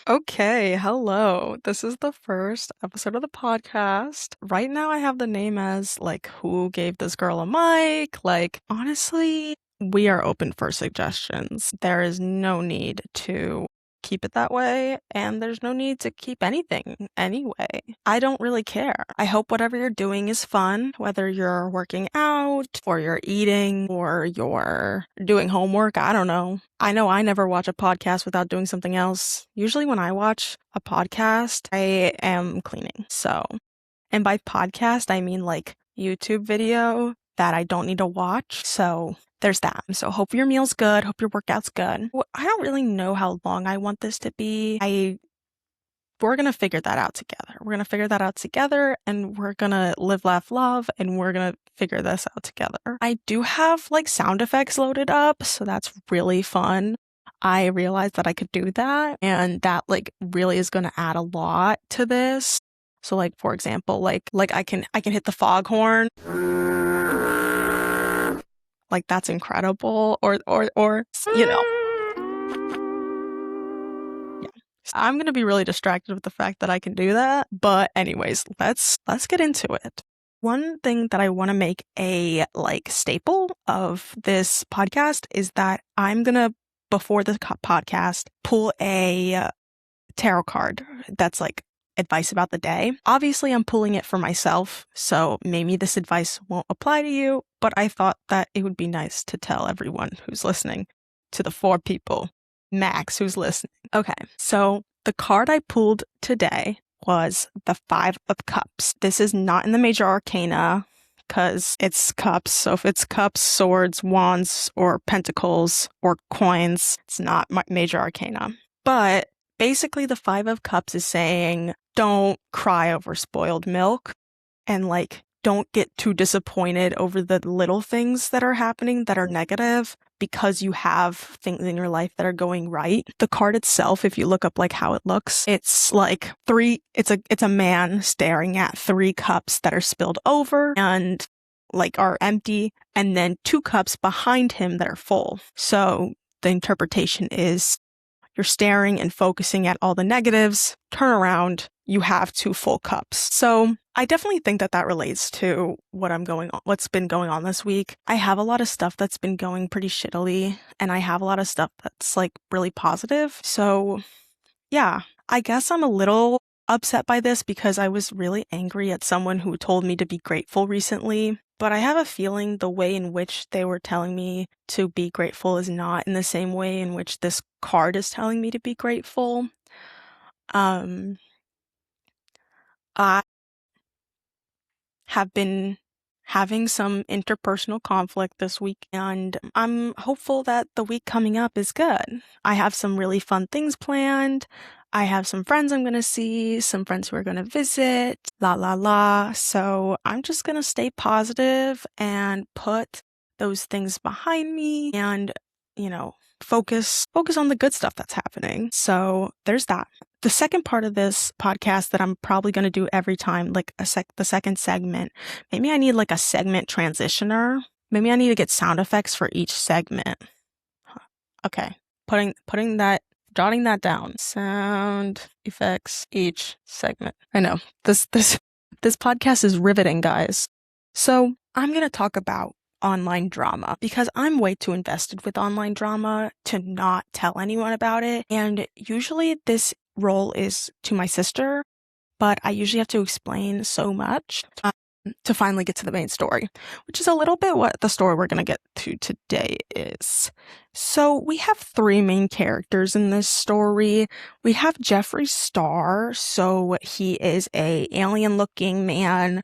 Okay, hello. This is the first episode of the podcast. Right now, I have the name as, who gave this girl a mic? Honestly, we are open for suggestions. There is no need to keep it that way, and there's no need to keep anything anyway. I don't really care. I hope whatever you're doing is fun, whether you're working out, or you're eating, or you're doing homework. I don't know. I know I never watch a podcast without doing something else. Usually when I watch a podcast, I am cleaning. And by podcast, I mean YouTube video that I don't need to watch. So there's that. So hope your meal's good. Hope your workout's good. Well, I don't really know how long I want this to be. We're going to figure that out together. We're going to figure that out together, and we're going to live, laugh, love, and we're going to figure this out together. I do have sound effects loaded up, so that's really fun. I realized that I could do that, and that really is going to add a lot to this. So for example, I can hit the foghorn. That's incredible. Or you know. I'm going to be really distracted with the fact that I can do that. But anyways, let's get into it. One thing that I want to make a staple of this podcast is that I'm going to, before the podcast, pull a tarot card that's advice about the day. Obviously, I'm pulling it for myself, so maybe this advice won't apply to you, but I thought that it would be nice to tell everyone who's listening, to the 4 people max who's listening. Okay, so the card I pulled today was the 5 of Cups. This is not in the major arcana because it's cups. So if it's cups, swords, wands, or pentacles, or coins, it's not major arcana. But basically the 5 of Cups is saying, don't cry over spoiled milk, and don't get too disappointed over the little things that are happening that are negative, because you have things in your life that are going right. The card itself, if you look up how it looks, it's it's a man staring at 3 cups that are spilled over and are empty, and then 2 cups behind him that are full. So the interpretation is, you're staring and focusing at all the negatives, turn around, you have 2 full cups. So I definitely think that relates to what's been going on this week. I have a lot of stuff that's been going pretty shittily, and I have a lot of stuff that's really positive. So yeah, I guess I'm a little upset by this because I was really angry at someone who told me to be grateful recently. But I have a feeling the way in which they were telling me to be grateful is not in the same way in which this card is telling me to be grateful. I have been having some interpersonal conflict this week, and I'm hopeful that the week coming up is good. I have some really fun things planned. I have some friends I'm going to see, some friends who are going to visit, la la la. So I'm just going to stay positive and put those things behind me and, focus on the good stuff that's happening. So there's that. The second part of this podcast that I'm probably going to do every time, the second segment, maybe I need a segment transitioner. Maybe I need to get sound effects for each segment. Okay, jotting that down. Sound effects each segment. I know this podcast is riveting, guys. So I'm going to talk about online drama because I'm way too invested with online drama to not tell anyone about it. And usually this role is to my sister, but I usually have to explain so much to finally get to the main story, which is a little bit what the story we're going to get to today is. So we have 3 main characters in this story. We have Jeffree Star. So he is a alien-looking man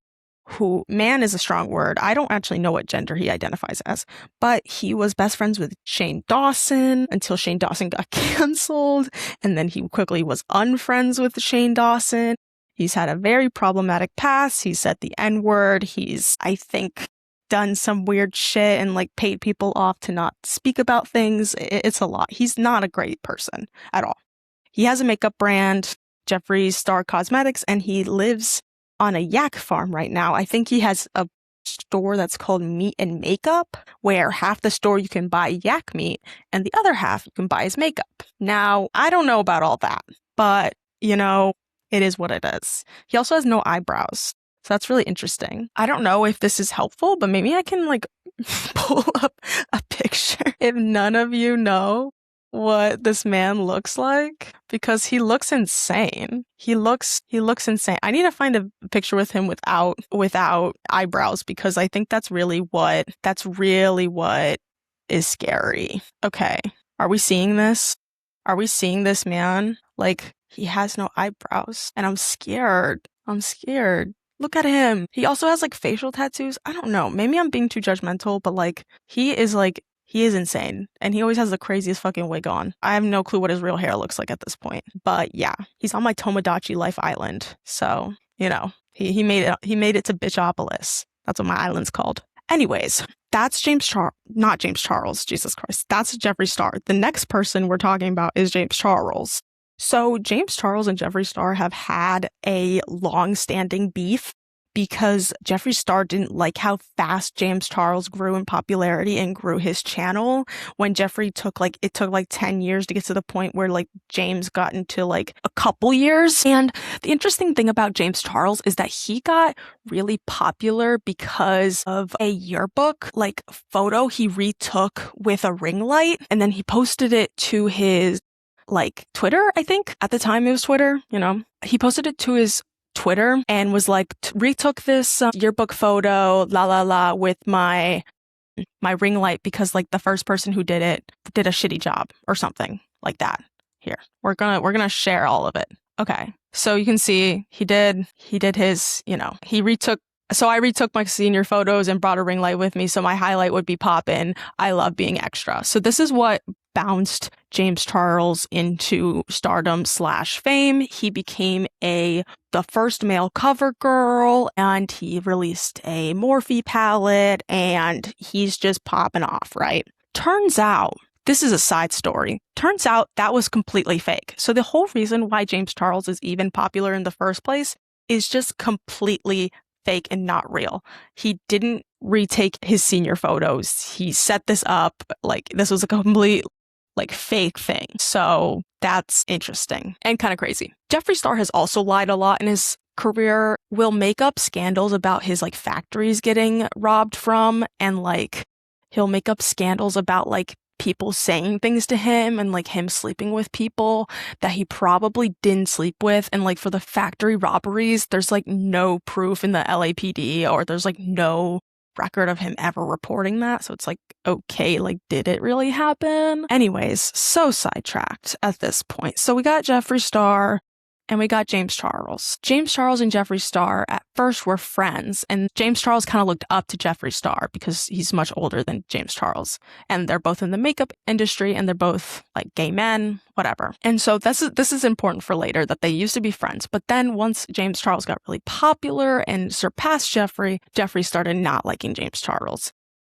man is a strong word. I don't actually know what gender he identifies as, but he was best friends with Shane Dawson until Shane Dawson got canceled, and then he quickly was unfriends with Shane Dawson. He's had a very problematic past. He said the N-word. He's, I think, done some weird shit and paid people off to not speak about things. It's a lot. He's not a great person at all. He has a makeup brand, Jeffree Star Cosmetics, and he lives on a yak farm right now. I think he has a store that's called Meat and Makeup, where half the store you can buy yak meat and the other half you can buy his makeup. Now, I don't know about all that, but it is what it is. He also has no eyebrows. So that's really interesting. I don't know if this is helpful, but maybe I can pull up a picture if none of you know what this man looks like, because he looks insane. He looks insane. I need to find a picture with him without eyebrows, because I think that's really what is scary. Okay. Are we seeing this? Are we seeing this man? He has no eyebrows, and I'm scared. Look at him. He also has facial tattoos. I don't know. Maybe I'm being too judgmental, but he is insane. And he always has the craziest fucking wig on. I have no clue what his real hair looks like at this point. But yeah, he's on my Tomodachi Life Island. So, he made it to Bitchopolis. That's what my island's called. Anyways, that's not James Charles. Jesus Christ. That's Jeffree Star. The next person we're talking about is James Charles. So James Charles and Jeffree Star have had a long-standing beef because Jeffree Star didn't like how fast James Charles grew in popularity and grew his channel. When Jeffree took 10 years to get to the point where James got into a couple years. And the interesting thing about James Charles is that he got really popular because of a yearbook photo he retook with a ring light, and then he posted it to his Twitter, I think. At the time it was Twitter, He posted it to his Twitter and was retook this yearbook photo, with my ring light because the first person who did it did a shitty job or something like that. Here, we're gonna share all of it. Okay, so you can see he did his, he retook. So I retook my senior photos and brought a ring light with me, so my highlight would be poppin'. I love being extra. So this is what bounced James Charles into stardom/fame. He became the first male cover girl, and he released a Morphe palette, and he's just popping off, right? Turns out, this is a side story. Turns out that was completely fake. So the whole reason why James Charles is even popular in the first place is just completely fake and not real. He didn't retake his senior photos. He set this up. This was a complete fake thing. So that's interesting and kind of crazy. Jeffree Star has also lied a lot in his career, will make up scandals about his factories getting robbed from, and he'll make up scandals about people saying things to him and him sleeping with people that he probably didn't sleep with. And for the factory robberies, there's no proof in the LAPD, or there's no record of him ever reporting that. So it's okay, did it really happen? Anyways, so sidetracked at this point. So we got Jeffree Star and we got James Charles. James Charles and Jeffree Star at first were friends, and James Charles kind of looked up to Jeffree Star because he's much older than James Charles, and they're both in the makeup industry, and they're both gay men, whatever. And so this is important for later, that they used to be friends. But then once James Charles got really popular and surpassed Jeffree started not liking James Charles.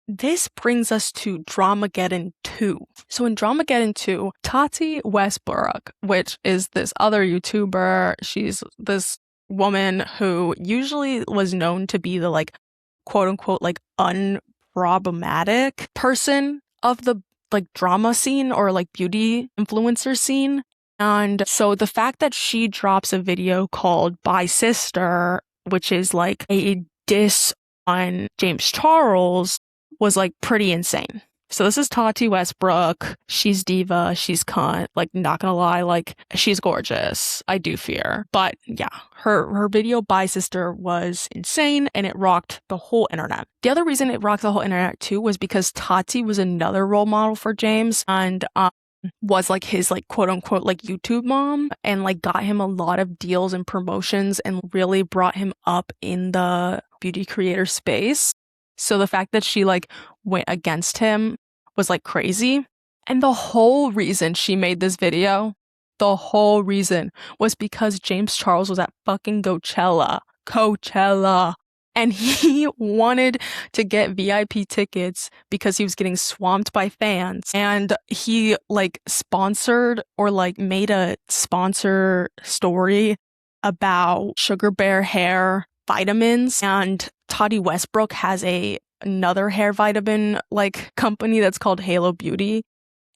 This brings us to Dramageddon 2. So in Dramageddon 2, Tati Westbrook, which is this other YouTuber, she's this woman who usually was known to be the quote unquote unproblematic person of the drama scene or beauty influencer scene. And so the fact that she drops a video called Bye Sister, which is a diss on James Charles, was pretty insane. So this is Tati Westbrook. She's diva. She's cunt. Not gonna lie, she's gorgeous. I do fear. But yeah, her video Bye Sister was insane, and it rocked the whole internet. The other reason it rocked the whole internet too was because Tati was another role model for James, and was his quote unquote YouTube mom, and got him a lot of deals and promotions and really brought him up in the beauty creator space. So the fact that she went against him was crazy. And the whole reason she made this video, the whole reason was because James Charles was at fucking Coachella. And he wanted to get VIP tickets because he was getting swamped by fans. And he sponsored or made a sponsor story about Sugar Bear hair vitamins, and Tati Westbrook has another hair vitamin company that's called Halo Beauty,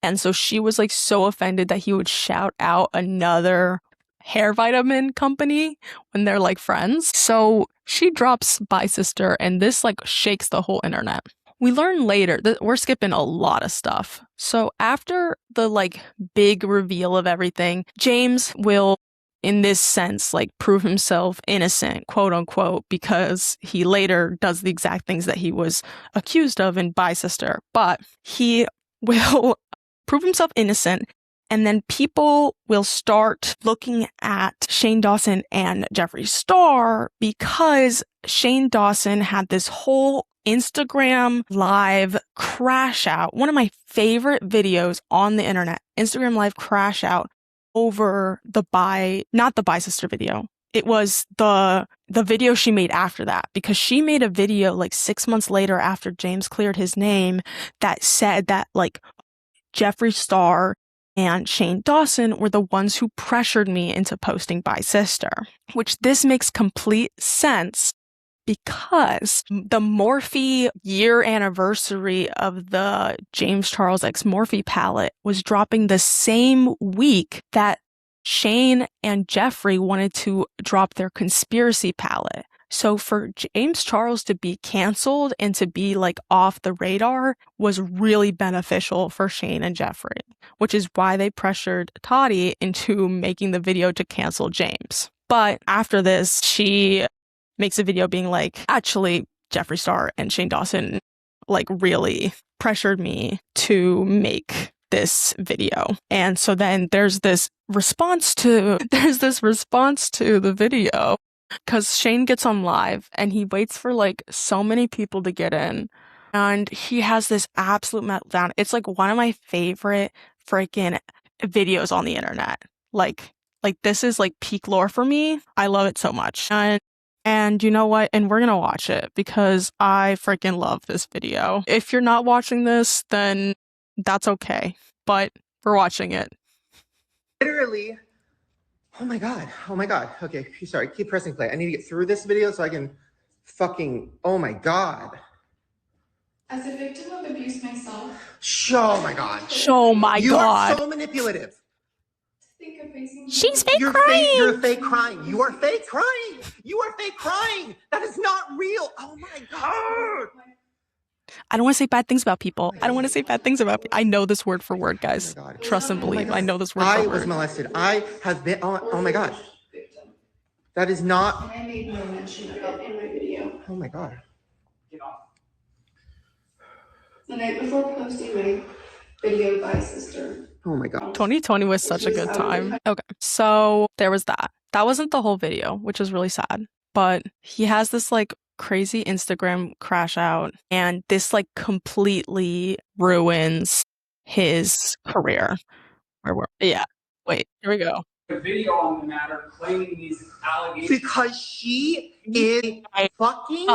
and so she was so offended that he would shout out another hair vitamin company when they're like friends. So she drops Bye Sister, and this like shakes the whole internet. We learn later that we're skipping a lot of stuff. So after the like big reveal of everything, James will, in this sense, like prove himself innocent, quote unquote, because he later does the exact things that he was accused of in Bye Sister. But he will prove himself innocent, and then people will start looking at Shane Dawson and Jeffree Star because Shane Dawson had this whole Instagram live crash out. One of my favorite videos on the internet, Instagram live crash out over not the Bye Sister video. It was the video she made after that, because she made a video like 6 months later after James cleared his name that said that like Jeffree Star and Shane Dawson were the ones who pressured me into posting Bye Sister, which this makes complete sense because the Morphe year anniversary of the James Charles X Morphe palette was dropping the same week that Shane and Jeffree wanted to drop their conspiracy palette. So for James Charles to be canceled and to be like off the radar was really beneficial for Shane and Jeffree, which is why they pressured Toddy into making the video to cancel James. But after this, she makes a video being like, actually, Jeffree Star and Shane Dawson like really pressured me to make this video. And so then there's this response to the video, because Shane gets on live and he waits for like so many people to get in, and he has this absolute meltdown. It's like one of my favorite freaking videos on the internet. Like this is like peak lore for me. I love it so much. And you know what? And we're gonna watch it because I freaking love this video. If you're not watching this, then that's okay. But we're watching it. Literally, oh my god. Okay, sorry, keep pressing play. I need to get through this video so I can fucking, oh my god. As a victim of abuse myself. Oh my god. Oh my you god. You are so manipulative. She's fake crying. You're fake crying. You are fake crying. You are fake crying. That is not real. Oh my god. I don't want to say bad things about people. I know this word for word, guys. Oh trust and believe. I know this word for word. I was molested. I have been, oh my god. That is not. I made no mention of it in my video. Oh my god. The night before posting my video Bye Sister. Oh my god. 2020 was such a good time. Okay, so there was that. That wasn't the whole video, which is really sad. But he has this like crazy Instagram crash out, and this like completely ruins his career. Yeah. Wait, here we go. A video on the matter claiming these allegations because she is fucking.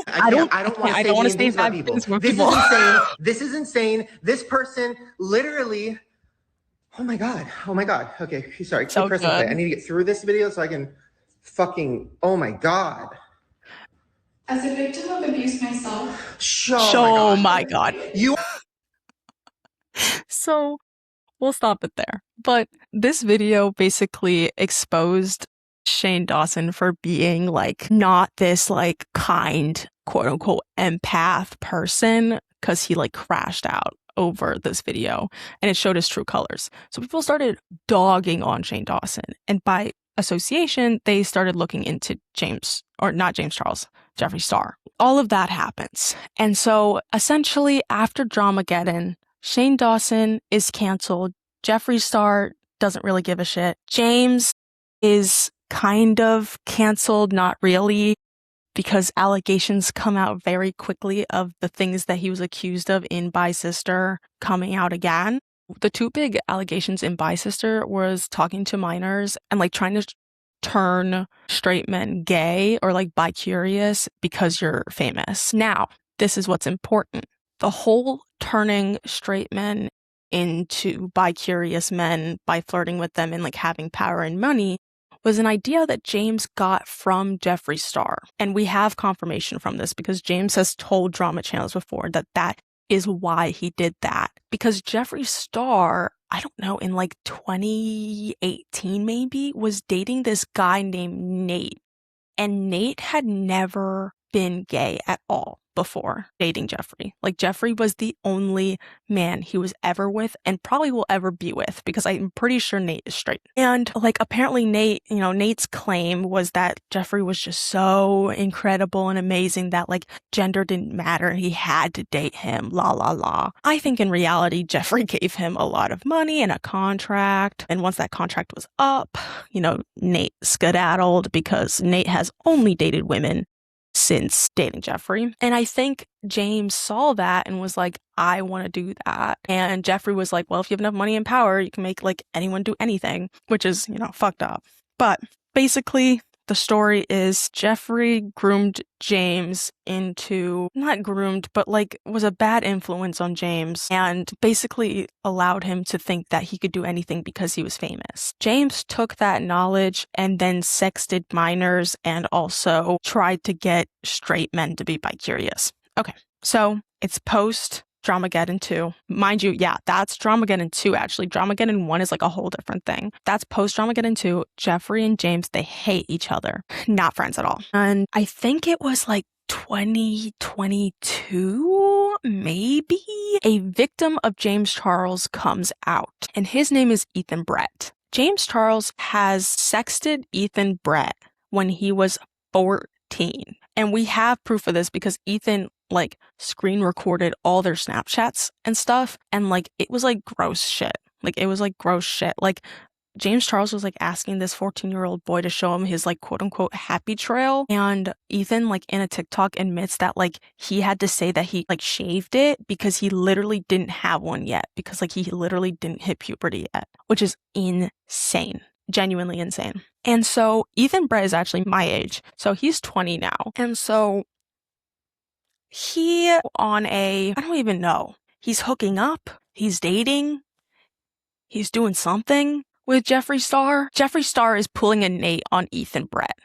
I don't want to say bad things about people. This is insane. This person literally. Oh my god. Okay, sorry. Keep pressing play. I need to get through this video so I can fucking. Oh my god. As a victim of abuse myself. Oh my god. You. So we'll stop it there. But this video basically exposed Shane Dawson for being like not this like kind, quote unquote, empath person, because he like crashed out over this video and it showed his true colors. So people started dogging on Shane Dawson, and by association, they started looking into Jeffree Star. All of that happens. And so essentially after Dramageddon, Shane Dawson is canceled. Jeffree Star doesn't really give a shit. James is kind of canceled, not really, because allegations come out very quickly of the things that he was accused of in Bye Sister coming out again. The two big allegations in Bye Sister was talking to minors and like trying to turn straight men gay or like bi-curious because you're famous. Now, this is what's important. The whole turning straight men into bi-curious men by flirting with them and like having power and money was an idea that James got from Jeffree Star. And we have confirmation from this because James has told drama channels before that is why he did that. Because Jeffree Star, I don't know, in like 2018 maybe, was dating this guy named Nate. And Nate had never been gay at all before dating Jeffrey. Like, Jeffrey was the only man he was ever with and probably will ever be with, because I'm pretty sure Nate is straight. And like, apparently Nate, Nate's claim was that Jeffrey was just so incredible and amazing that like gender didn't matter. He had to date him, la la la. I think in reality, Jeffrey gave him a lot of money and a contract. And once that contract was up, Nate skedaddled, because Nate has only dated women since dating Jeffrey. And I think James saw that and was like, I want to do that. And Jeffrey was like, well, if you have enough money and power, you can make like anyone do anything, which is, fucked up. But basically, the story is Jeffrey groomed James into, not groomed, but like was a bad influence on James, and basically allowed him to think that he could do anything because he was famous. James took that knowledge and then sexted minors and also tried to get straight men to be bi-curious. Okay, so it's post Dramageddon 2. Mind you, yeah, that's Dramageddon 2 actually. Dramageddon 1 is like a whole different thing. That's post Dramageddon 2. Jeffrey and James, they hate each other. Not friends at all. And I think it was like 2022, maybe? A victim of James Charles comes out, and his name is Ethan Brett. James Charles has sexted Ethan Brett when he was 14. And we have proof of this because Ethan like screen recorded all their Snapchats and stuff. And like, it was like gross shit. Like James Charles was like asking this 14-year-old boy to show him his like quote unquote happy trail. And Ethan like in a TikTok admits that like he had to say that he like shaved it because he literally didn't have one yet, because like he literally didn't hit puberty yet, which is insane. Genuinely insane. And so Ethan Brett is actually my age. So he's 20 now. And so I don't even know. He's hooking up. He's dating. He's doing something with Jeffree Star. Jeffree Star is pulling a Nate on Ethan Brett.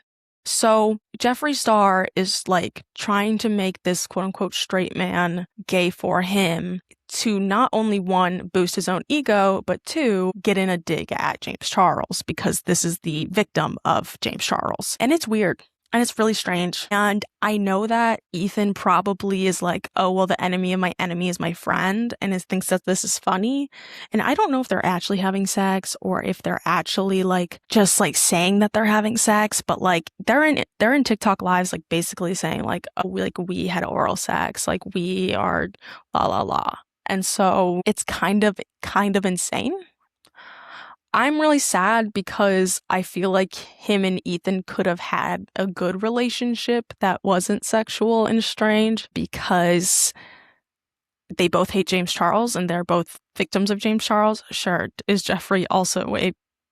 So Jeffree Star is like trying to make this quote unquote straight man gay for him to not only one, boost his own ego, but two, get in a dig at James Charles, because this is the victim of James Charles. And it's weird. And it's really strange. And I know that Ethan probably is like, oh, well, the enemy of my enemy is my friend, and thinks that this is funny. And I don't know if they're actually having sex or if they're actually like just like saying that they're having sex, but like they're in TikTok lives like basically saying like, oh, we had oral sex, like we are la la la. And so it's kind of insane. I'm really sad because I feel like him and Ethan could have had a good relationship that wasn't sexual and strange, because they both hate James Charles and they're both victims of James Charles. Sure, is Jeffrey also a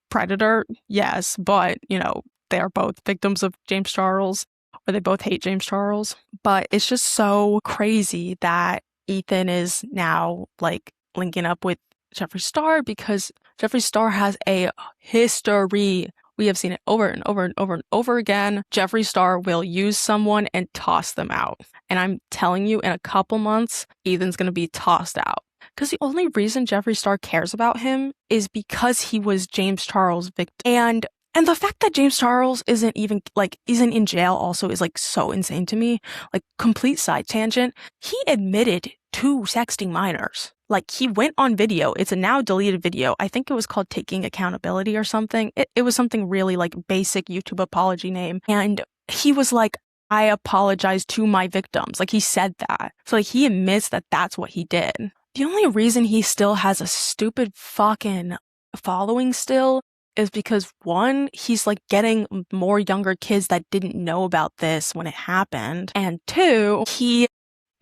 predator? Yes, but, they are both victims of James Charles, or they both hate James Charles. But it's just so crazy that Ethan is now like linking up with Jeffree Star, because Jeffree Star has a history. We have seen it over and over and over and over again. Jeffree Star will use someone and toss them out. And I'm telling you, in a couple months, Ethan's going to be tossed out. Because the only reason Jeffree Star cares about him is because he was James Charles' victim. And the fact that James Charles isn't in jail also is like so insane to me. Like, complete side tangent. He admitted to sexting minors. Like, he went on video. It's a now deleted video. I think it was called Taking Accountability or something. It was something really like basic YouTube apology name. And he was like, I apologize to my victims. Like, he said that. So like, he admits that that's what he did. The only reason he still has a stupid fucking following still is because, one, he's like getting more younger kids that didn't know about this when it happened. And two, he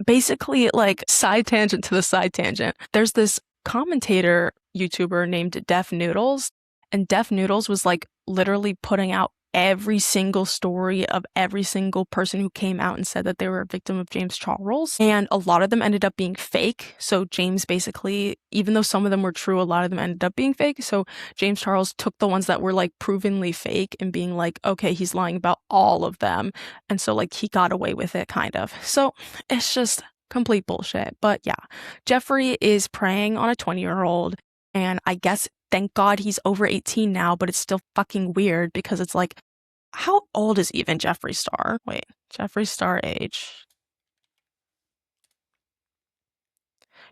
basically, like, side tangent to the side tangent. There's this commentator YouTuber named Def Noodles, and Def Noodles was like literally putting out every single story of every single person who came out and said that they were a victim of James Charles. And a lot of them ended up being fake. So James basically, even though some of them were true, a lot of them ended up being fake. So James Charles took the ones that were like provenly fake and being like, okay, he's lying about all of them. And so like he got away with it, kind of. So it's just complete bullshit. But yeah, Jeffrey is preying on a 20-year-old. And I guess, thank God he's over 18 now, but it's still fucking weird because it's like, how old is even Jeffree Star? Wait, Jeffree Star age.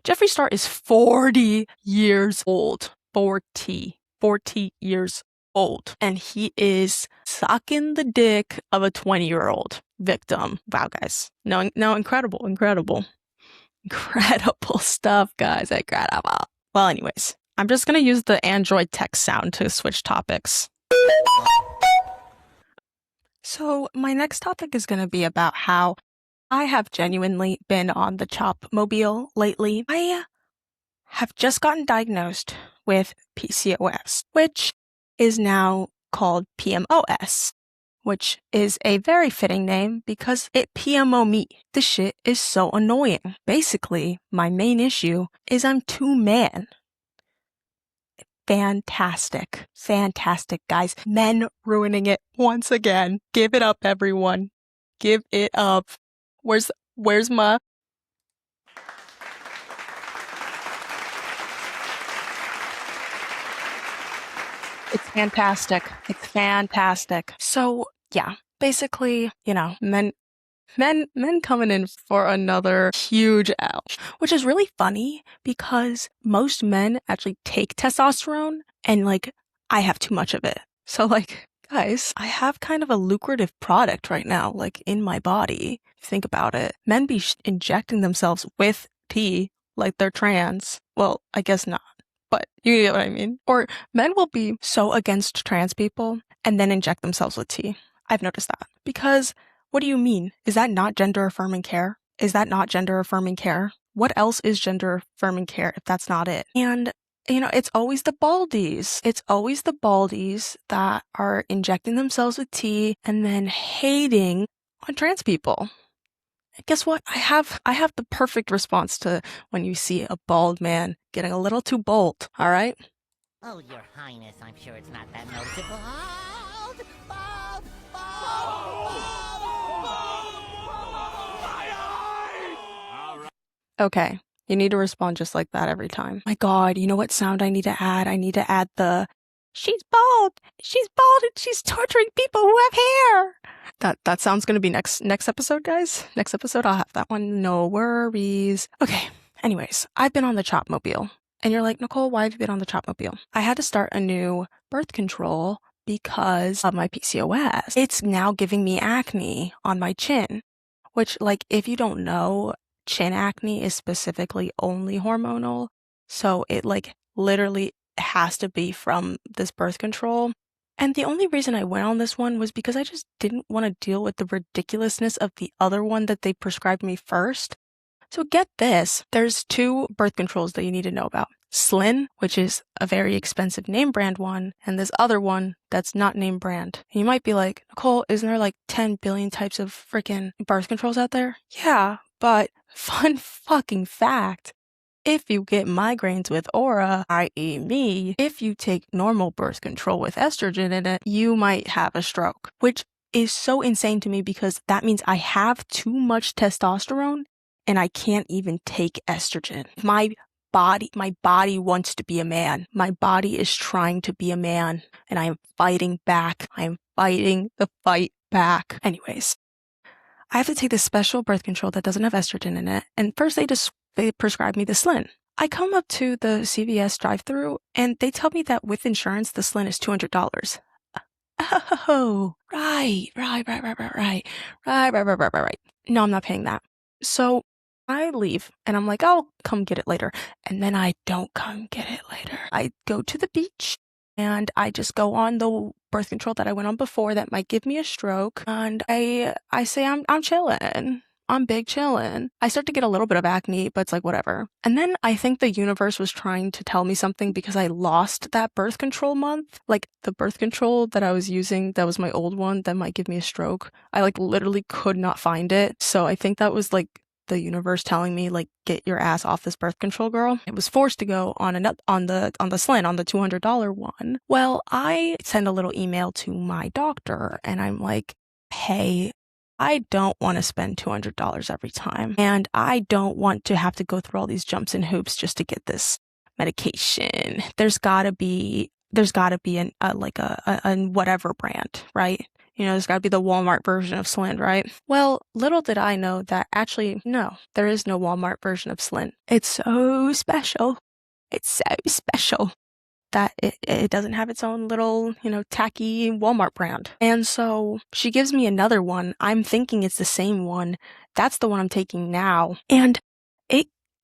Jeffree Star is 40 years old. 40 years old. And he is sucking the dick of a 20-year-old victim. Wow, guys. No, incredible stuff, guys. Incredible. Well, anyways, I'm just going to use the Android text sound to switch topics. So my next topic is going to be about how I have genuinely been on the chop mobile lately. I have just gotten diagnosed with PCOS, which is now called PMOS, which is a very fitting name because it PMO me. This shit is so annoying. Basically, my main issue is I'm too man. Fantastic, guys. Men ruining it once again. Give it up, everyone. Give it up. Where's my... It's fantastic. So, yeah, basically, men coming in for another huge L, which is really funny because most men actually take testosterone and I have too much of it. So guys, I have kind of a lucrative product right now, in my body. Think about it. Men be injecting themselves with tea like they're trans. Well, I guess not, but you get what I mean. Or men will be so against trans people and then inject themselves with tea. I've noticed that because what do you mean? Is that not gender-affirming care? What else is gender-affirming care if that's not it? And, it's always the baldies. That are injecting themselves with tea and then hating on trans people. And guess what? I have the perfect response to when you see a bald man getting a little too bold, all right? Oh, Your Highness, I'm sure it's not that noticeable. Okay, you need to respond just like that every time. My God, you know what sound I need to add? I need to add the, she's bald and she's torturing people who have hair. That sound's gonna be next episode, guys. Next episode, I'll have that one. No worries. Okay, anyways, I've been on the chop mobile. And you're like, Nicole, why have you been on the chop mobile? I had to start a new birth control because of my PCOS. It's now giving me acne on my chin, which if you don't know, chin acne is specifically only hormonal. So it literally has to be from this birth control. And the only reason I went on this one was because I just didn't want to deal with the ridiculousness of the other one that they prescribed me first. So get this, there's 2 birth controls that you need to know about. Slin, which is a very expensive name brand one, and this other one that's not name brand. And you might be like, Nicole, isn't there 10 billion types of freaking birth controls out there? Yeah, but fun fucking fact, if you get migraines with aura, i.e. me, if you take normal birth control with estrogen in it, you might have a stroke, which is so insane to me because that means I have too much testosterone and I can't even take estrogen. My body wants to be a man. My body is trying to be a man and I am fighting back. I am fighting the fight back. Anyways, I have to take this special birth control that doesn't have estrogen in it. And first they prescribe me the Slin. I come up to the CVS drive-thru and they tell me that with insurance, the Slin is $200. Oh, right. No, I'm not paying that. So I leave and I'm like, I'll come get it later. And then I don't come get it later. I go to the beach and I just go on the birth control that I went on before that might give me a stroke. And I say, I'm chilling. I'm big chillin'. I start to get a little bit of acne, but it's whatever. And then I think the universe was trying to tell me something because I lost that birth control month. The birth control that I was using, that was my old one that might give me a stroke. I literally could not find it. So I think that was the universe telling me get your ass off this birth control, girl. It was forced to go on the Slin, on the $200 one. Well, I send a little email to my doctor and I'm like, hey, I don't want to spend $200 every time. And I don't want to have to go through all these jumps and hoops just to get this medication. There's gotta be a whatever brand, right? There's gotta be the Walmart version of Slint, right? Well, little did I know that actually, no, there is no Walmart version of Slint. It's so special. It's so special that it doesn't have its own little, tacky Walmart brand. And so she gives me another one. I'm thinking it's the same one. That's the one I'm taking now. And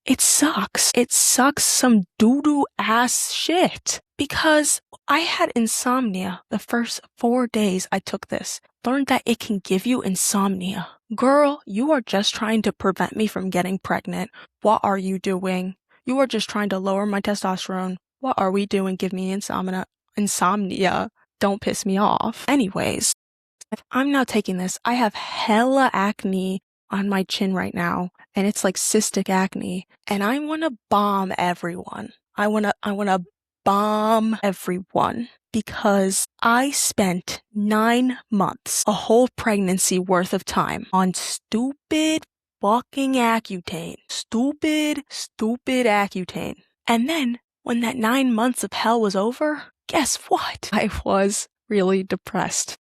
it sucks. It sucks some doo-doo ass shit. Because I had insomnia the first 4 days I took this. Learned that it can give you insomnia. Girl, you are just trying to prevent me from getting pregnant. What are you doing? You are just trying to lower my testosterone. What are we doing? Give me insomnia. Don't piss me off. Anyways, I'm now taking this. I have hella acne on my chin right now, and it's like cystic acne, and I want to bomb everyone. I want to bomb everyone because I spent 9 months, a whole pregnancy worth of time on stupid fucking Accutane. Stupid Accutane. And then when that 9 months of hell was over, guess what? I was really depressed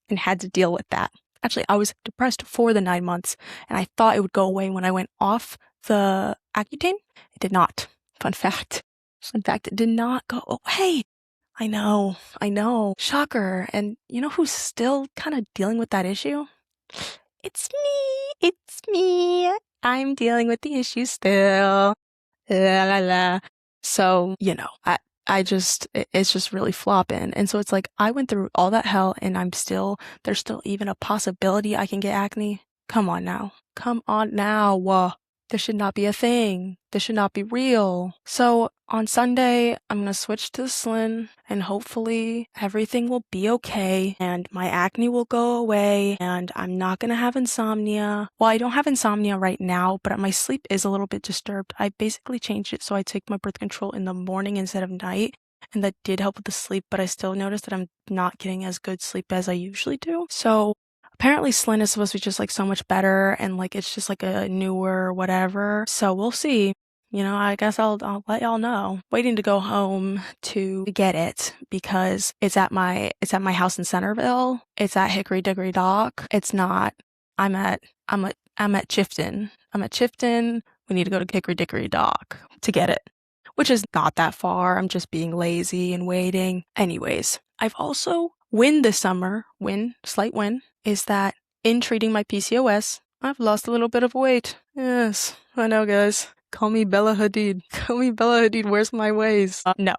and had to deal with that. Actually, I was depressed for the 9 months, and I thought it would go away when I went off the Accutane. It did not. Fun fact, it did not go away. I know. Shocker. And you know who's still kind of dealing with that issue? It's me. I'm dealing with the issue still. La la la. So, it's just really flopping. And so it's like, I went through all that hell and there's still even a possibility I can get acne. Come on now. This should not be a thing. This should not be real. So on Sunday, I'm going to switch to Slim and hopefully everything will be okay and my acne will go away and I'm not going to have insomnia. Well, I don't have insomnia right now, but my sleep is a little bit disturbed. I basically changed it so I take my birth control in the morning instead of night. And that did help with the sleep, but I still noticed that I'm not getting as good sleep as I usually do. So apparently Slint is supposed to be just like so much better and like it's just like a newer whatever. So we'll see. I guess I'll let y'all know. Waiting to go home to get it because it's at my house in Centerville. It's at Hickory Dickory Dock. It's not. I'm at Chifton. I'm at Chifton. We need to go to Hickory Dickory Dock to get it, which is not that far. I'm just being lazy and waiting. Anyways, I've also slight win, is that in treating my PCOS, I've lost a little bit of weight. Yes, I know, guys. Call me Bella Hadid. Where's my waist? No,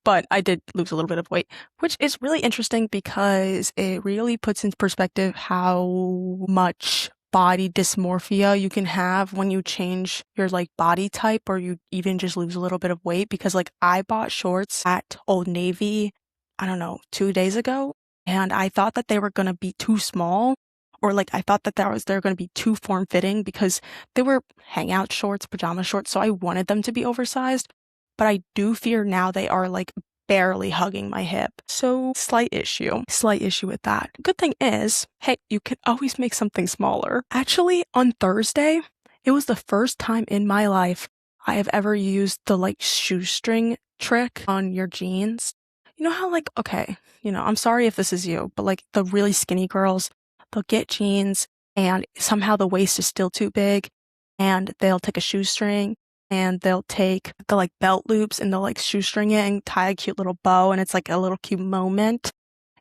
but I did lose a little bit of weight, which is really interesting because it really puts into perspective how much body dysmorphia you can have when you change your like body type or you even just lose a little bit of weight. Because like I bought shorts at Old Navy, I don't know, 2 days ago, and I thought that they were going to be too small, or like I thought that they're going to be too form-fitting because they were hangout shorts, pajama shorts, so I wanted them to be oversized, but I do fear now they are like barely hugging my hip. So slight issue with that. Good thing is, hey, you can always make something smaller. Actually, on Thursday, it was the first time in my life I have ever used the like shoestring trick on your jeans. You know how like, okay, I'm sorry if this is you, but like the really skinny girls, they'll get jeans and somehow the waist is still too big and they'll take a shoestring and they'll take the like belt loops and they'll like shoestring it and tie a cute little bow and it's like a little cute moment.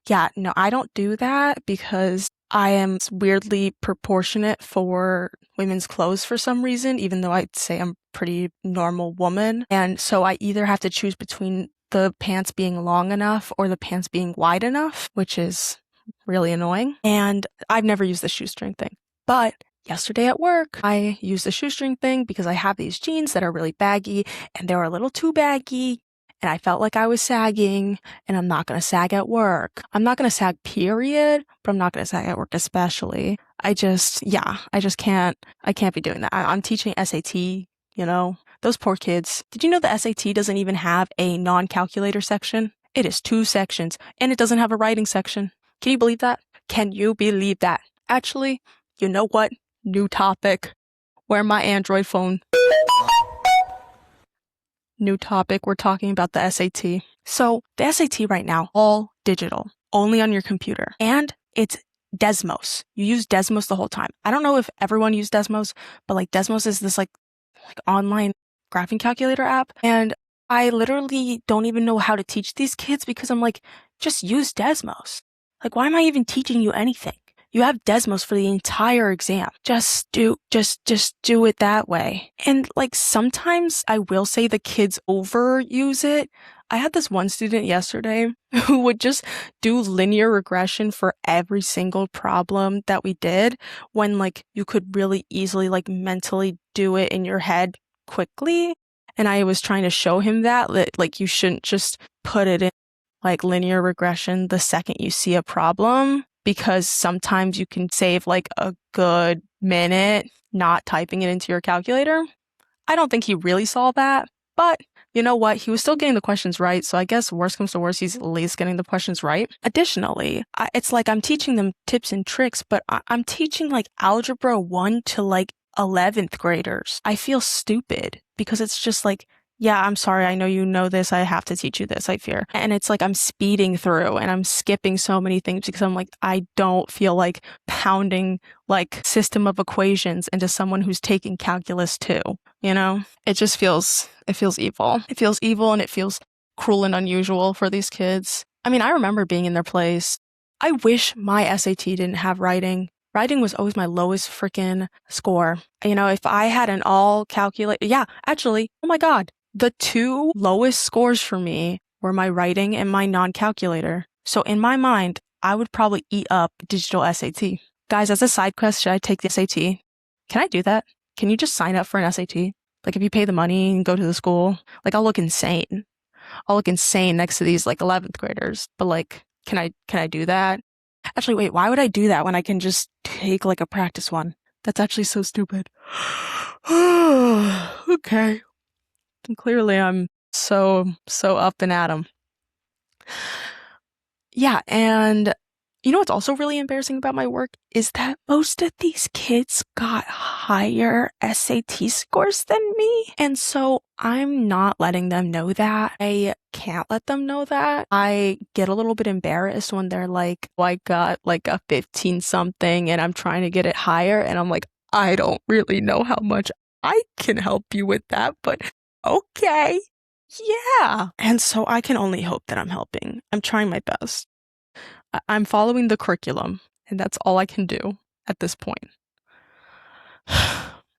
Yeah, no, I don't do that because I am weirdly proportionate for women's clothes for some reason, even though I'd say I'm a pretty normal woman. And so I either have to choose between the pants being long enough or the pants being wide enough, which is really annoying. And I've never used the shoestring thing. But yesterday at work, I used the shoestring thing because I have these jeans that are really baggy and they were a little too baggy. And I felt like I was sagging, and I'm not going to sag at work. I'm not going to sag, period, but I'm not going to sag at work especially. I can't be doing that. I'm teaching SAT, those poor kids. Did you know the SAT doesn't even have a non-calculator section? It is 2 sections, and it doesn't have a writing section. Can you believe that? Can you believe that? Actually, you know what? New topic. Where my Android phone? New topic. We're talking about the SAT. So the SAT right now, all digital, only on your computer. And it's Desmos. You use Desmos the whole time. I don't know if everyone used Desmos, but like Desmos is this like online graphing calculator app. And I literally don't even know how to teach these kids because I'm like, just use Desmos. Like, why am I even teaching you anything? You have Desmos for the entire exam. Just do it that way. And like sometimes I will say the kids overuse it. I had this one student yesterday who would just do linear regression for every single problem that we did when like you could really easily like mentally do it in your head quickly. And I was trying to show him that like you shouldn't just put it in like linear regression the second you see a problem, because sometimes you can save like a good minute not typing it into your calculator. I don't think he really saw that, but you know what? He was still getting the questions right, so I guess worst comes to worst, he's at least getting the questions right. Additionally, it's like I'm teaching them tips and tricks, but I'm teaching like algebra 1 to like 11th graders. I feel stupid because it's just like, yeah, I'm sorry, I know you know this, I have to teach you this, I fear. And it's like I'm speeding through and I'm skipping so many things because I'm like, I don't feel like pounding like system of equations into someone who's taking calculus 2, you know? It feels evil. It feels evil and it feels cruel and unusual for these kids. I mean, I remember being in their place. I wish my SAT didn't have writing. Writing was always my lowest freaking score. You know, if I had an all calculate, yeah, actually, oh my God. The 2 lowest scores for me were my writing and my non-calculator. So in my mind, I would probably eat up digital SAT. Guys, as a side quest, should I take the SAT? Can I do that? Can you just sign up for an SAT? Like if you pay the money and go to the school, like I'll look insane. I'll look insane next to these like 11th graders. But like, can I do that? Actually, wait, why would I do that when I can just take like a practice one? That's actually so stupid. Okay. Clearly, I'm so up and at 'em. Yeah, and you know what's also really embarrassing about my work is that most of these kids got higher SAT scores than me. And so I'm not letting them know that. I can't let them know that. I get a little bit embarrassed when they're like, oh, I got like a 15 something and I'm trying to get it higher. And I'm like, I don't really know how much I can help you with that, but okay. Yeah. And so I can only hope that I'm helping. I'm trying my best. I'm following the curriculum, and that's all I can do at this point.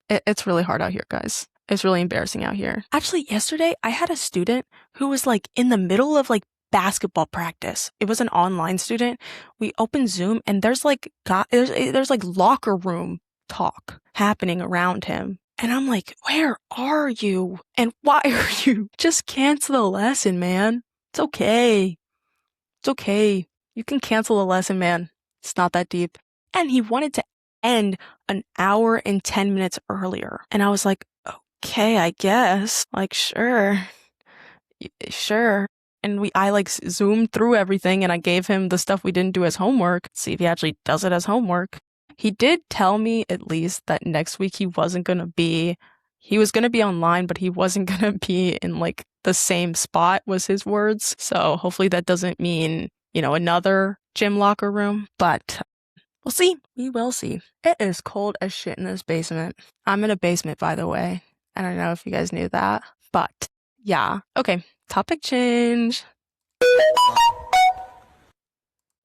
It's really hard out here, guys. It's really embarrassing out here. Actually, yesterday, I had a student who was like in the middle of like basketball practice. It was an online student. We opened Zoom, and there's like locker room talk happening around him. And I'm like, where are you? And why are you? Just cancel the lesson, man. It's okay. It's okay. You can cancel the lesson, man. It's not that deep. And he wanted to end an hour and 10 minutes earlier. And I was like, okay, I guess. Like, sure. Sure. And I like zoomed through everything and I gave him the stuff we didn't do as homework. See if he actually does it as homework. He did tell me at least that next week he was going to be online, but he wasn't going to be in like the same spot was his words. So hopefully that doesn't mean, you know, another gym locker room, but we'll see. We will see. It is cold as shit in this basement. I'm in a basement, by the way. I don't know if you guys knew that, but yeah. Okay. Topic change.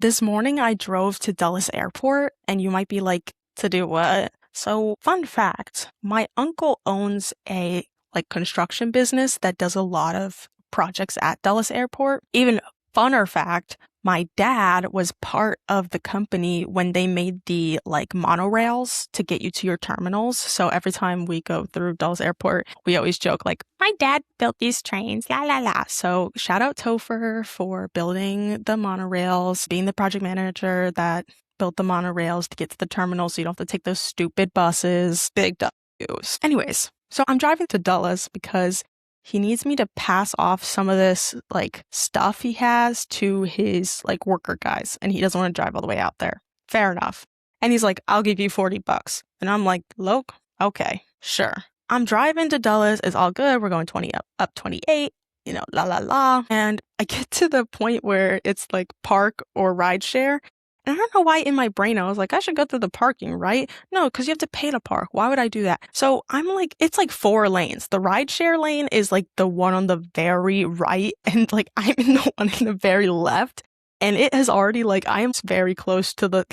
This morning I drove to Dulles Airport, and you might be like, to do what? So, fun fact, my uncle owns a like construction business that does a lot of projects at Dulles Airport. Even funner fact, my dad was part of the company when they made the like monorails to get you to your terminals. So every time we go through Dulles Airport, we always joke like, my dad built these trains, la la la. So shout out Topher for building the monorails, being the project manager that built the monorails to get to the terminals so you don't have to take those stupid buses. Big W's. Anyways, so I'm driving to Dulles because he needs me to pass off some of this like stuff he has to his like worker guys, and he doesn't want to drive all the way out there. Fair enough. And he's like, I'll give you $40. And I'm like, Loke, okay, sure. I'm driving to Dulles. It's all good. We're going 20 up 28, la la la. And I get to the point where it's like park or ride share. And I don't know why in my brain I was like, I should go through the parking, right? No, because you have to pay to park. Why would I do that? So I'm like, it's like 4 lanes. The ride share lane is like the one on the very right. And like I'm in the one in the very left. And it has already like, I am very close to the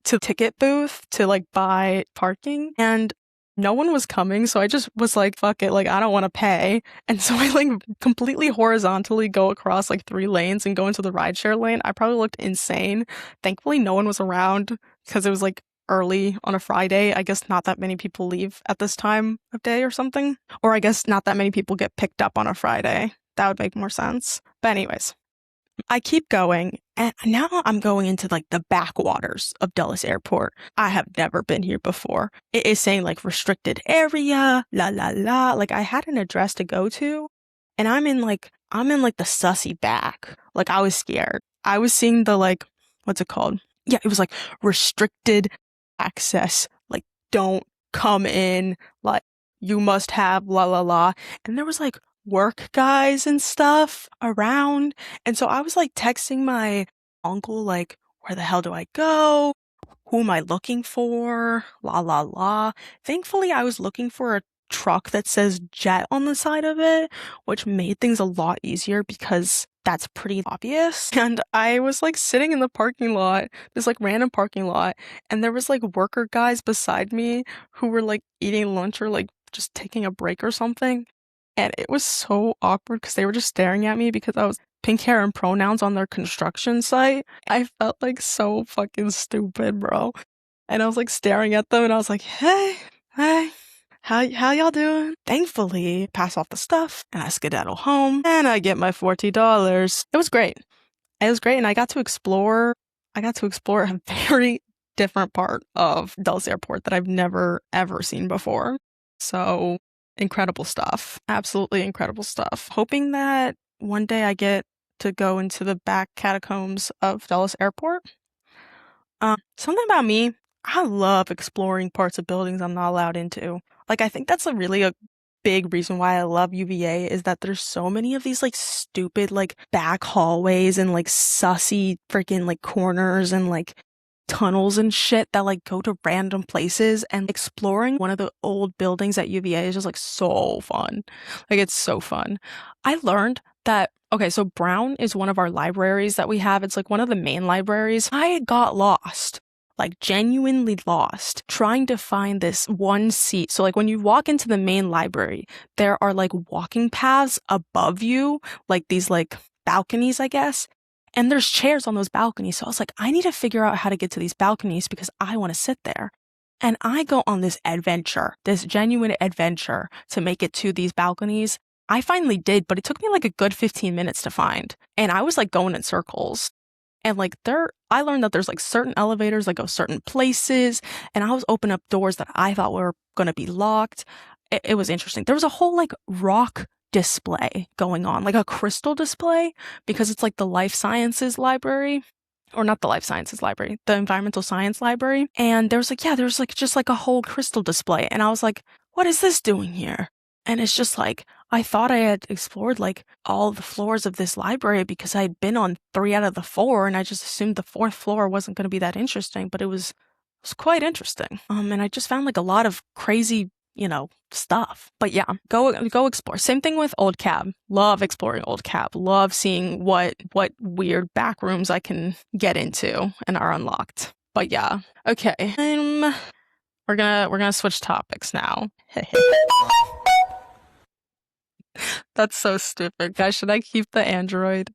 to ticket booth to like buy parking. And no one was coming, so I just was like, fuck it, like, I don't want to pay. And so I, like, completely horizontally go across, like, 3 lanes and go into the rideshare lane. I probably looked insane. Thankfully, no one was around, because it was, like, early on a Friday. I guess not that many people leave at this time of day or something. Or I guess not that many people get picked up on a Friday. That would make more sense. But anyways, I keep going, and now I'm going into like the backwaters of Dulles Airport. I have never been here before. It is saying like restricted area, la la la. Like I had an address to go to, and I'm in like the sussy back. Like I was scared. I was seeing the like, what's it called? Yeah, it was like restricted access. Like don't come in. Like you must have la la la. And there was like work guys and stuff around. And so I was like texting my uncle, like, where the hell do I go? Who am I looking for? La la la. Thankfully, I was looking for a truck that says jet on the side of it, which made things a lot easier because that's pretty obvious. And I was like sitting in the parking lot, this like random parking lot, and there was like worker guys beside me who were like eating lunch or like just taking a break or something. And it was so awkward because they were just staring at me because I was pink hair and pronouns on their construction site. I felt like so fucking stupid, bro. And I was like staring at them and I was like, hey, how y'all doing? Thankfully, pass off the stuff and I skedaddle home and I get my $40. It was great. It was great and I got to explore a very different part of Dulles Airport that I've never ever seen before. So incredible stuff. Absolutely incredible stuff. Hoping that one day I get to go into the back catacombs of Dulles Airport. Something about me, I love exploring parts of buildings I'm not allowed into. Like, I think that's a big reason why I love UVA is that there's so many of these like stupid like back hallways and like sussy freaking like corners and like tunnels and shit that like go to random places, and exploring one of the old buildings at UVA is just like so fun. Like it's so fun. I learned that, okay, so Brown is one of our libraries that we have. It's like one of the main libraries. I got lost, like genuinely lost, trying to find this one seat. So like when you walk into the main library, there are like walking paths above you, like these like balconies, I guess. And there's chairs on those balconies. So I was like, I need to figure out how to get to these balconies because I want to sit there. And I go on this adventure, this genuine adventure to make it to these balconies. I finally did, but it took me like a good 15 minutes to find. And I was like going in circles. And like I learned that there's like certain elevators that go certain places. And I was opening up doors that I thought were going to be locked. It was interesting. There was a whole like rock display going on, like a crystal display, because it's like the life sciences library, or not the life sciences library, the environmental science library. And there was like just like a whole crystal display. And I was like, what is this doing here? And it's just like, I thought I had explored like all the floors of this library because I had been on 3 out of the 4, and I just assumed the 4th floor wasn't going to be that interesting, but it was quite interesting. And I just found like a lot of crazy, stuff. But yeah, go explore. Same thing with Old Cab. Love exploring Old Cab. Love seeing what weird back rooms I can get into and are unlocked. But yeah, okay. We're gonna switch topics now. That's so stupid, guys. Should I keep the Android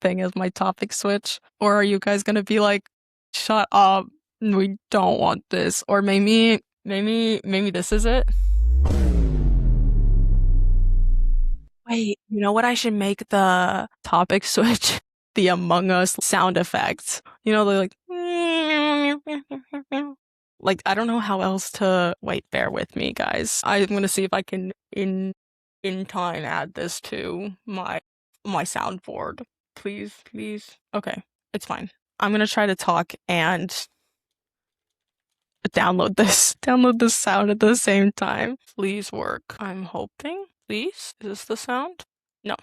thing as my topic switch, or are you guys gonna be like, shut up, we don't want this? Or maybe this is it. Wait, you know what? I should make the topic switch the Among Us sound effects. They're like, like, I don't know how else to, wait, bear with me, guys. I'm gonna see if I can in time add this to my soundboard. Please. Okay, it's fine. I'm gonna try to talk and download this sound at the same time. Please work. I'm hoping. Please? Is this the sound? No.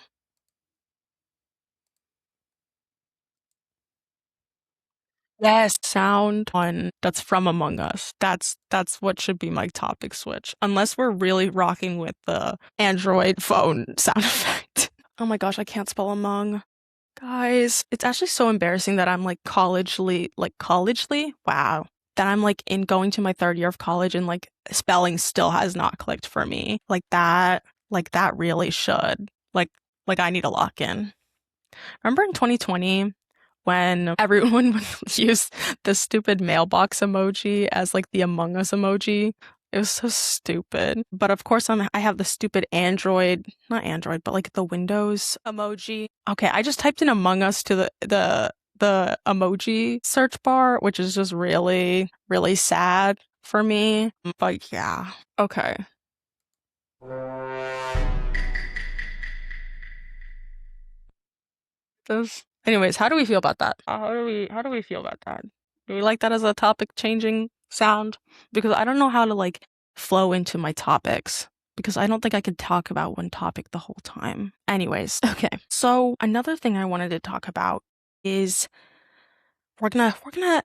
Yes, sound one that's from Among Us. That's what should be my topic switch. Unless we're really rocking with the Android phone sound effect. Oh my gosh, I can't spell among. Guys, it's actually so embarrassing that I'm like collegely, wow. That I'm like in going to my third year of college and like spelling still has not clicked for me. Like that really should. Like I need to lock in. Remember in 2020 when everyone would use the stupid mailbox emoji as like the Among Us emoji? It was so stupid. But of course, I have the stupid not Android, but like the Windows emoji. Okay, I just typed in Among Us to the emoji search bar, which is just really, really sad for me. But yeah, okay. Anyways, how do we feel about that? How do we feel about that? Do we like that as a topic changing sound? Because I don't know how to like flow into my topics because I don't think I could talk about one topic the whole time. Anyways, okay. So another thing I wanted to talk about is we're gonna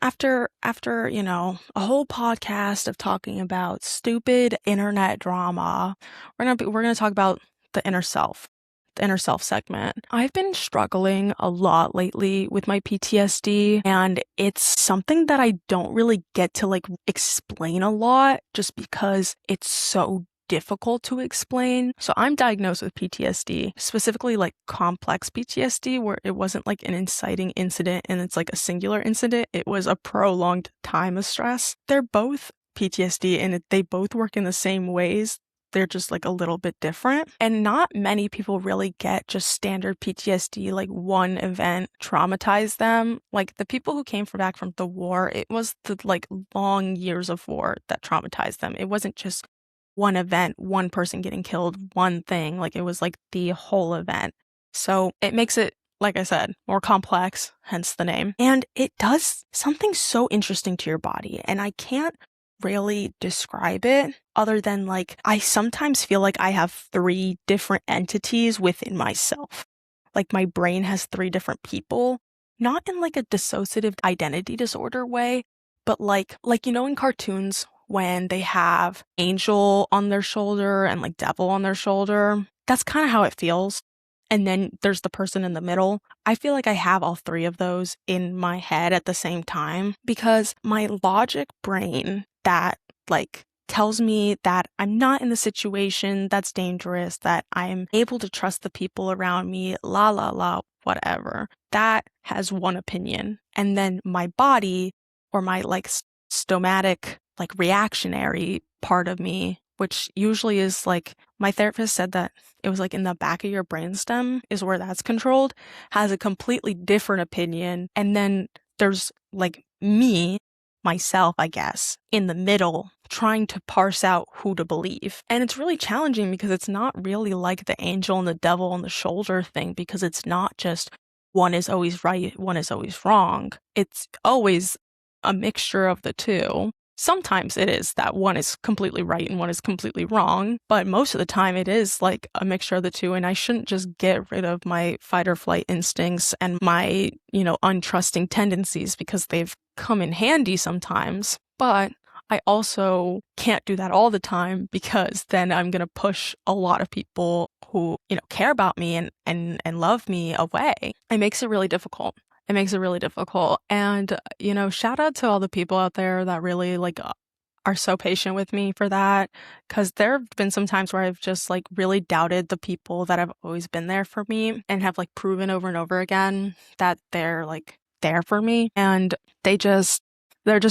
after a whole podcast of talking about stupid internet drama, we're gonna talk about the inner self. The inner self segment. I've been struggling a lot lately with my PTSD, and it's something that I don't really get to like explain a lot just because it's so difficult to explain. So I'm diagnosed with PTSD, specifically like complex PTSD, where it wasn't like an inciting incident and it's like a singular incident. It was a prolonged time of stress. They're both PTSD and they both work in the same ways. They're just like a little bit different. And not many people really get just standard PTSD, like one event traumatized them. Like the people who came back from the war, it was the like long years of war that traumatized them. It wasn't just one event, one person getting killed, one thing. Like it was like the whole event. So it makes it, like I said, more complex, hence the name. And it does something so interesting to your body. And I can't really describe it other than like I sometimes feel like I have 3 different entities within myself. Like my brain has 3 different people, not in like a dissociative identity disorder way, but like in cartoons when they have angel on their shoulder and like devil on their shoulder. That's kind of how it feels. And then there's the person in the middle. I feel like I have all 3 of those in my head at the same time because my logic brain that like tells me that I'm not in the situation that's dangerous, that I'm able to trust the people around me, la la la, whatever. That has one opinion. And then my body or my like stomatic, like reactionary part of me, which usually is like my therapist said that it was like in the back of your brainstem is where that's controlled, has a completely different opinion. And then there's like me, myself, I guess, in the middle, trying to parse out who to believe. And it's really challenging because it's not really like the angel and the devil on the shoulder thing, because it's not just one is always right, one is always wrong. It's always a mixture of the two. Sometimes it is that one is completely right and one is completely wrong, but most of the time it is like a mixture of the two, and I shouldn't just get rid of my fight or flight instincts and my, untrusting tendencies because they've come in handy sometimes. But I also can't do that all the time because then I'm going to push a lot of people who, care about me and love me away. It makes it really difficult. It makes it really difficult. And, shout out to all the people out there that really like are so patient with me for that. Cause there have been some times where I've just like really doubted the people that have always been there for me and have like proven over and over again that they're like there for me. And they're just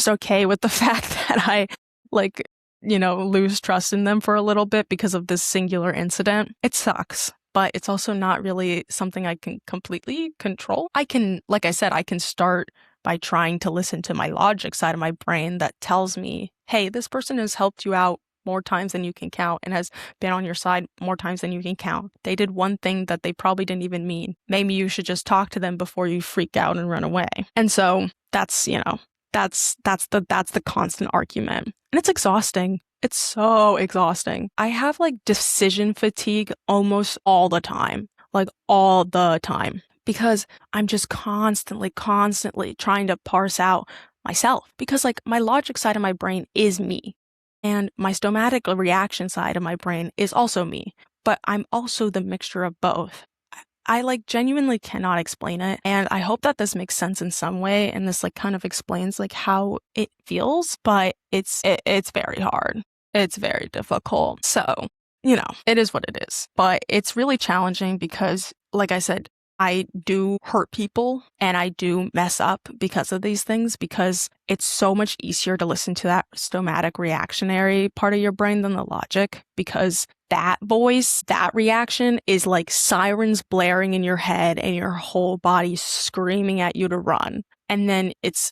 okay with the fact that I like, lose trust in them for a little bit because of this singular incident. It sucks. But it's also not really something I can completely control. Like I said, I can start by trying to listen to my logic side of my brain that tells me, hey, this person has helped you out more times than you can count and has been on your side more times than you can count. They did one thing that they probably didn't even mean. Maybe you should just talk to them before you freak out and run away. And so that's That's the constant argument. And it's exhausting. It's so exhausting. I have like decision fatigue almost all the time. Like all the time. Because I'm just constantly trying to parse out myself. Because like my logic side of my brain is me. And my stomatic reaction side of my brain is also me. But I'm also the mixture of both. I like genuinely cannot explain it. And I hope that this makes sense in some way. And this like kind of explains like how it feels, but it's very hard. It's very difficult. So, it is what it is. But it's really challenging because, like I said, I do hurt people and I do mess up because of these things, because it's so much easier to listen to that stomatic reactionary part of your brain than the logic, because that voice, that reaction is like sirens blaring in your head and your whole body screaming at you to run. And then it's,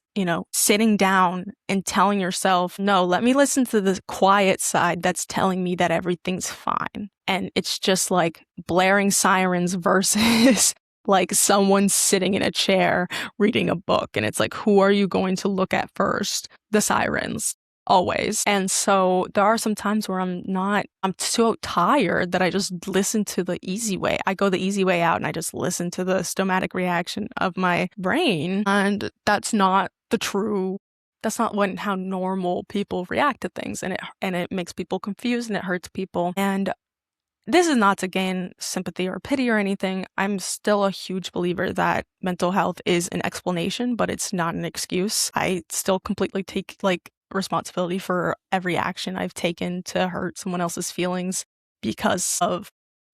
sitting down and telling yourself, no, let me listen to the quiet side that's telling me that everything's fine. And it's just like blaring sirens versus like someone sitting in a chair reading a book. And it's like, who are you going to look at first? The sirens. Always. And so there are some times where I'm so tired that I just listen to the easy way. I go the easy way out and I just listen to the stomatic reaction of my brain. And that's not how normal people react to things. And it makes people confused and it hurts people. And this is not to gain sympathy or pity or anything. I'm still a huge believer that mental health is an explanation, but it's not an excuse. I still completely take responsibility for every action I've taken to hurt someone else's feelings because of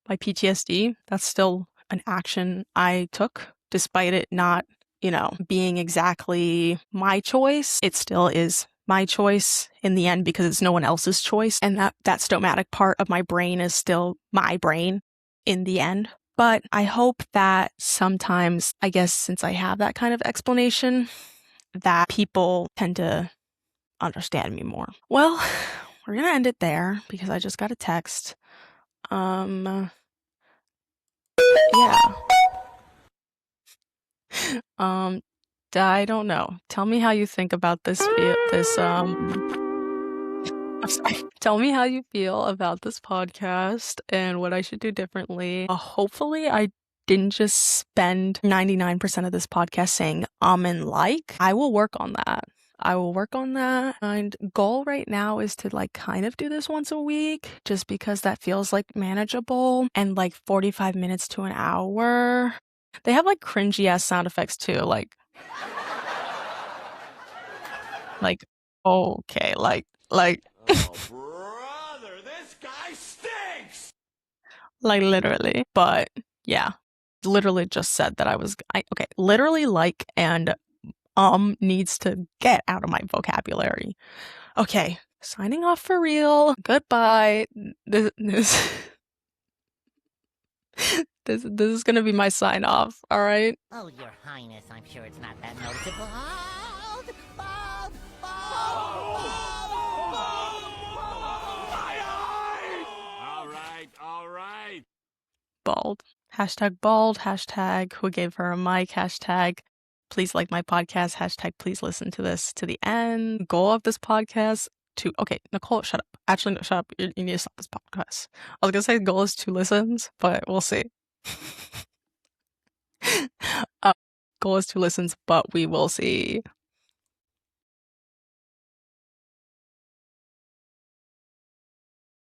my PTSD. That's still an action I took, despite it not, being exactly my choice. It still is my choice in the end because it's no one else's choice. And that stomatic part of my brain is still my brain in the end. But I hope that sometimes, I guess, since I have that kind of explanation, that people tend to understand me more. Well, we're gonna end it there because I just got a text. Yeah. I don't know. Tell me how you think about this I'm sorry. Tell me how you feel about this podcast and what I should do differently. Hopefully I didn't just spend 99% of this podcast saying and like. I will work on that. And goal right now is to like kind of do this once a week just because that feels like manageable, and like 45 minutes to an hour. They have like cringy ass sound effects too, like okay, like oh brother, this guy stinks. like literally. But yeah, literally just said that okay, literally like and needs to get out of my vocabulary. Okay, signing off for real. Goodbye. This this is gonna be my sign off. All right. Oh, Your Highness, I'm sure it's not that noticeable. Bald! Bald! Bald! All right. Bald. Hashtag bald. Hashtag who gave her a mic. Hashtag please like my podcast. Hashtag please listen to this to the end. Goal of this podcast okay, Nicole, shut up. Actually, no, shut up. You need to stop this podcast. I was gonna say goal is 2 listens, but we'll see. Goal is 2 listens, but we will see.